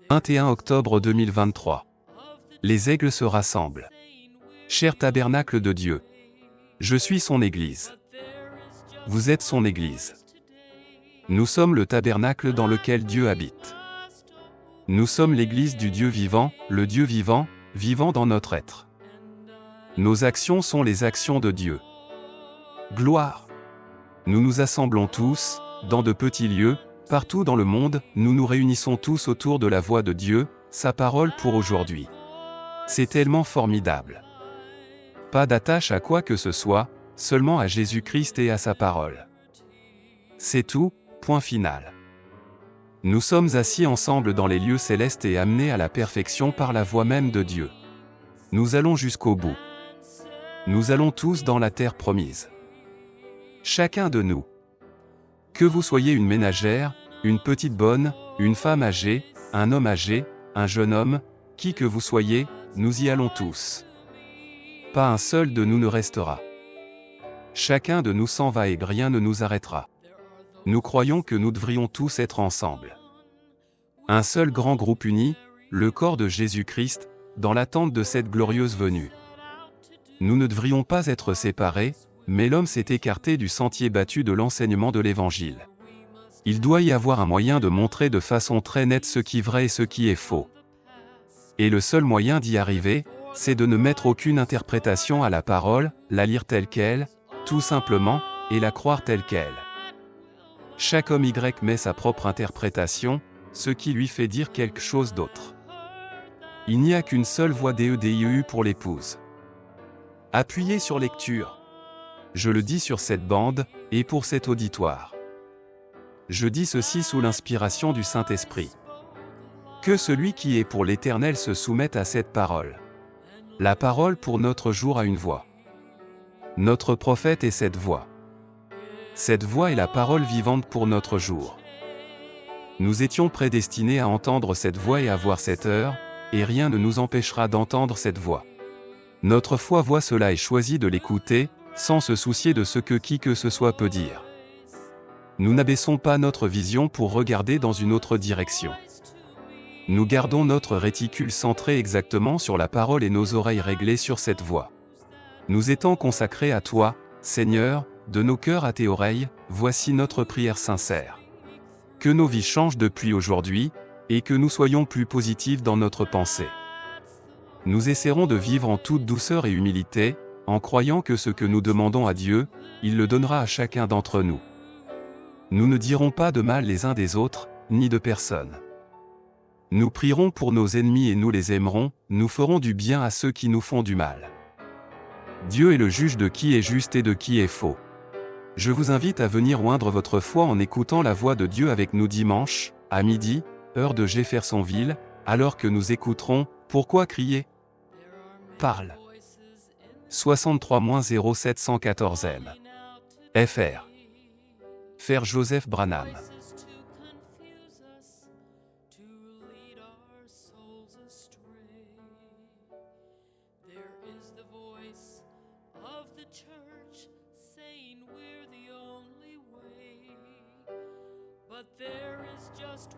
21 octobre 2023. Les aigles se rassemblent. Cher tabernacle de Dieu, je suis son Église. Vous êtes son Église. Nous sommes le tabernacle dans lequel Dieu habite. Nous sommes l'Église du Dieu vivant, le Dieu vivant, vivant dans notre être. Nos actions sont les actions de Dieu. Gloire! Nous nous assemblons tous, dans de petits lieux, partout dans le monde, nous nous réunissons tous autour de la voix de Dieu, sa parole pour aujourd'hui. C'est tellement formidable. Pas d'attache à quoi que ce soit, seulement à Jésus-Christ et à sa parole. C'est tout, point final. Nous sommes assis ensemble dans les lieux célestes et amenés à la perfection par la voix même de Dieu. Nous allons jusqu'au bout. Nous allons tous dans la terre promise. Chacun de nous. Que vous soyez une ménagère, une petite bonne, une femme âgée, un homme âgé, un jeune homme, qui que vous soyez, nous y allons tous. Pas un seul de nous ne restera. Chacun de nous s'en va et rien ne nous arrêtera. Nous croyons que nous devrions tous être ensemble. Un seul grand groupe uni, le corps de Jésus-Christ, dans l'attente de cette glorieuse venue. Nous ne devrions pas être séparés, mais l'homme s'est écarté du sentier battu de l'enseignement de l'Évangile. Il doit y avoir un moyen de montrer de façon très nette ce qui est vrai et ce qui est faux. Et le seul moyen d'y arriver, c'est de ne mettre aucune interprétation à la parole, la lire telle qu'elle, tout simplement, et la croire telle qu'elle. Chaque homme Y met sa propre interprétation, ce qui lui fait dire quelque chose d'autre. Il n'y a qu'une seule voix DEDIEU pour l'épouse. Appuyez sur lecture. Je le dis sur cette bande, et pour cet auditoire. Je dis ceci sous l'inspiration du Saint-Esprit. Que celui qui est pour l'Éternel se soumette à cette parole. La parole pour notre jour a une voix. Notre prophète est cette voix. Cette voix est la parole vivante pour notre jour. Nous étions prédestinés à entendre cette voix et à voir cette heure, et rien ne nous empêchera d'entendre cette voix. Notre foi voit cela et choisit de l'écouter, sans se soucier de ce que qui que ce soit peut dire. Nous n'abaissons pas notre vision pour regarder dans une autre direction. Nous gardons notre réticule centré exactement sur la parole et nos oreilles réglées sur cette voix. Nous étant consacrés à toi, Seigneur, de nos cœurs à tes oreilles, voici notre prière sincère. Que nos vies changent depuis aujourd'hui, et que nous soyons plus positifs dans notre pensée. Nous essaierons de vivre en toute douceur et humilité, en croyant que ce que nous demandons à Dieu, il le donnera à chacun d'entre nous. Nous ne dirons pas de mal les uns des autres, ni de personne. Nous prierons pour nos ennemis et nous les aimerons, nous ferons du bien à ceux qui nous font du mal. Dieu est le juge de qui est juste et de qui est faux. Je vous invite à venir oindre votre foi en écoutant la voix de Dieu avec nous dimanche, à midi, heure de Jeffersonville, alors que nous écouterons « Pourquoi crier ?» Parle. 63-0714M. FR. Frère Joseph Branham. But there is just